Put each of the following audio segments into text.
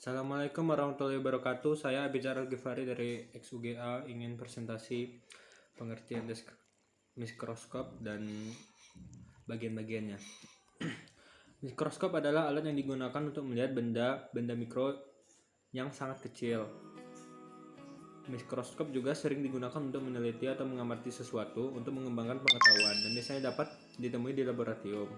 Assalamualaikum warahmatullahi wabarakatuh. Saya Abizar Al-Ghifari dari XUGA ingin presentasi pengertian mikroskop dan bagian-bagiannya. Mikroskop adalah alat yang digunakan untuk melihat benda mikro yang sangat kecil. Mikroskop juga sering digunakan untuk meneliti atau mengamati sesuatu untuk mengembangkan pengetahuan dan biasanya dapat ditemui di laboratorium.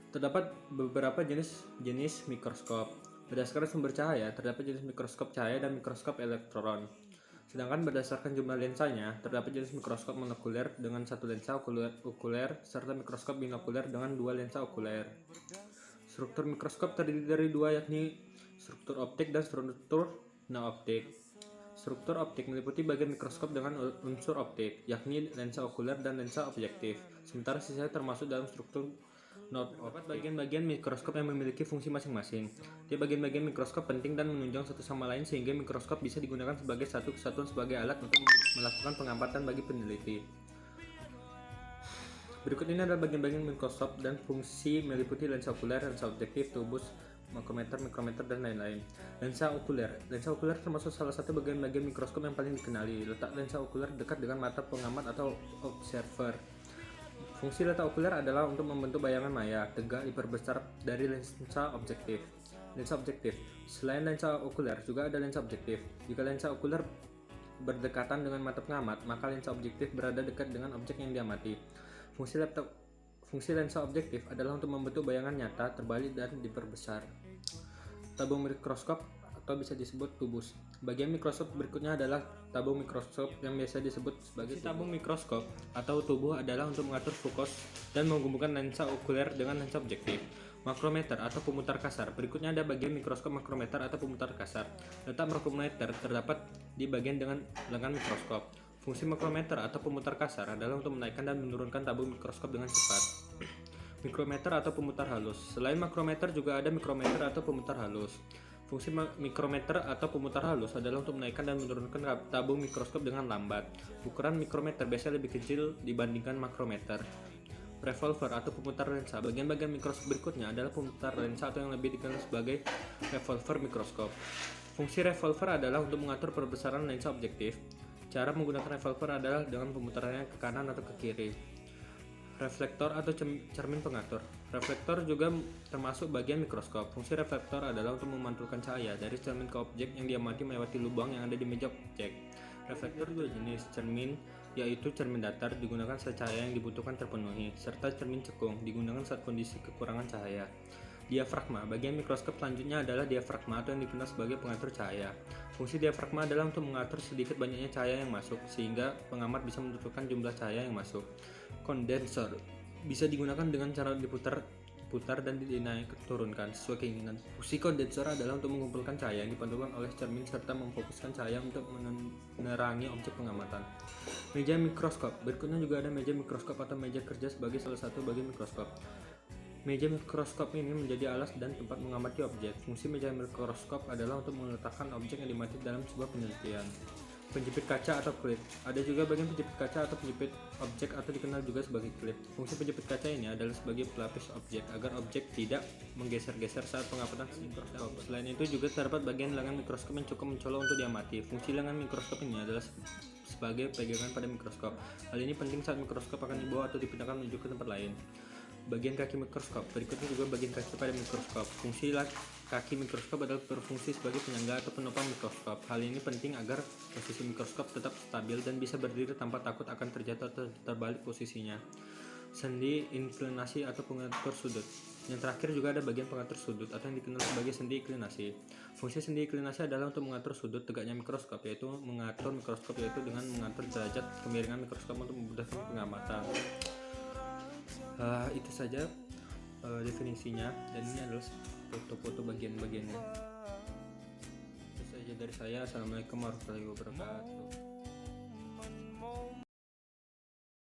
Terdapat beberapa jenis mikroskop. Berdasarkan sumber cahaya, terdapat jenis mikroskop cahaya dan mikroskop elektron. Sedangkan berdasarkan jumlah lensanya, terdapat jenis mikroskop monokuler dengan satu lensa okuler serta mikroskop binokuler dengan dua lensa okuler. Struktur mikroskop terdiri dari dua, yakni struktur optik dan struktur non-optik. Struktur optik meliputi bagian mikroskop dengan unsur optik, yakni lensa okuler dan lensa objektif, sementara sisanya termasuk dalam struktur non-optik. Bagian-bagian mikroskop yang memiliki fungsi masing-masing. Tiap bagian-bagian mikroskop penting dan menunjang satu sama lain sehingga mikroskop bisa digunakan sebagai satu kesatuan sebagai alat untuk melakukan pengamatan bagi peneliti. Berikut ini adalah bagian-bagian mikroskop dan fungsi meliputi lensa okuler, lensa objektif, tubus, mikrometer, dan lain-lain. Lensa okuler termasuk salah satu bagian-bagian mikroskop yang paling dikenali. Letak lensa okuler dekat dengan mata pengamat atau observer. Fungsi letak okuler adalah untuk membentuk bayangan maya tegak diperbesar dari lensa objektif. Selain lensa okuler, juga ada lensa objektif. Jika lensa okuler berdekatan dengan mata pengamat, maka lensa objektif berada dekat dengan objek yang diamati. Fungsi lensa objektif adalah untuk membentuk bayangan nyata, terbalik, dan diperbesar. Tabung mikroskop atau bisa disebut tubus. Bagian mikroskop berikutnya adalah tabung mikroskop yang biasa disebut sebagai tabung mikroskop atau tubuh adalah untuk mengatur fokus dan menghubungkan lensa okuler dengan lensa objektif. Makrometer atau pemutar kasar. Berikutnya ada bagian mikroskop makrometer atau pemutar kasar. Letak makrometer terdapat di bagian dengan lengan mikroskop. Fungsi makrometer atau pemutar kasar adalah untuk menaikkan dan menurunkan tabung mikroskop dengan cepat. Mikrometer atau pemutar halus. Selain makrometer juga ada mikrometer atau pemutar halus. Fungsi mikrometer atau pemutar halus adalah untuk menaikkan dan menurunkan tabung mikroskop dengan lambat. Ukuran mikrometer biasanya lebih kecil dibandingkan makrometer. Revolver atau pemutar lensa. Bagian-bagian mikroskop berikutnya adalah pemutar lensa atau yang lebih dikenal sebagai revolver mikroskop. Fungsi revolver adalah untuk mengatur perbesaran lensa objektif. Cara menggunakan revolver adalah dengan pemutarannya ke kanan atau ke kiri. Reflektor atau cermin pengatur. Reflektor juga termasuk bagian mikroskop. Fungsi reflektor adalah untuk memantulkan cahaya dari cermin ke objek yang diamati melewati lubang yang ada di meja objek. Reflektor dua jenis, cermin yaitu cermin datar digunakan saat cahaya yang dibutuhkan terpenuhi, serta cermin cekung digunakan saat kondisi kekurangan cahaya. Diafragma. Bagian mikroskop selanjutnya adalah diafragma atau yang dikenal sebagai pengatur cahaya. Fungsi diafragma adalah untuk mengatur sedikit banyaknya cahaya yang masuk sehingga pengamat bisa menentukan jumlah cahaya yang masuk. Kondensor bisa digunakan dengan cara diputar dan dinaik turunkan sesuai keinginan. Fungsi kondensor adalah untuk mengumpulkan cahaya yang dipantulkan oleh cermin serta memfokuskan cahaya untuk menerangi objek pengamatan. Meja mikroskop. Berikutnya juga ada meja mikroskop atau meja kerja sebagai salah satu bagian mikroskop. Meja mikroskop ini menjadi alas dan tempat mengamati objek. Fungsi meja mikroskop adalah untuk meletakkan objek yang diamati dalam sebuah penelitian. Penjepit kaca atau klip. Ada juga bagian penjepit kaca atau penjepit objek atau dikenal juga sebagai klip. Fungsi penjepit kaca ini adalah sebagai pelapis objek agar objek tidak menggeser-geser saat pengamatan mikroskop. Selain itu juga terdapat bagian lengan mikroskop yang cukup mencolok untuk diamati. Fungsi lengan mikroskop ini adalah sebagai pegangan pada mikroskop. Hal ini penting saat mikroskop akan dibawa atau dipindahkan menuju ke tempat lain. Bagian kaki mikroskop. Berikutnya juga bagian kaki pada mikroskop. Fungsi kaki mikroskop adalah berfungsi sebagai penyangga atau penopang mikroskop. Hal ini penting agar posisi mikroskop tetap stabil dan bisa berdiri tanpa takut akan terjatuh atau terbalik posisinya. Sendi inklinasi atau pengatur sudut. Yang terakhir juga ada bagian pengatur sudut atau yang dikenal sebagai sendi inklinasi. Fungsi sendi inklinasi adalah untuk mengatur sudut tegaknya mikroskop, yaitu mengatur mikroskop dengan mengatur derajat kemiringan mikroskop untuk memudahkan pengamatan. Itu saja definisinya, dan ini adalah foto-foto bagian-bagiannya. Itu saja dari saya. Assalamualaikum warahmatullahi wabarakatuh.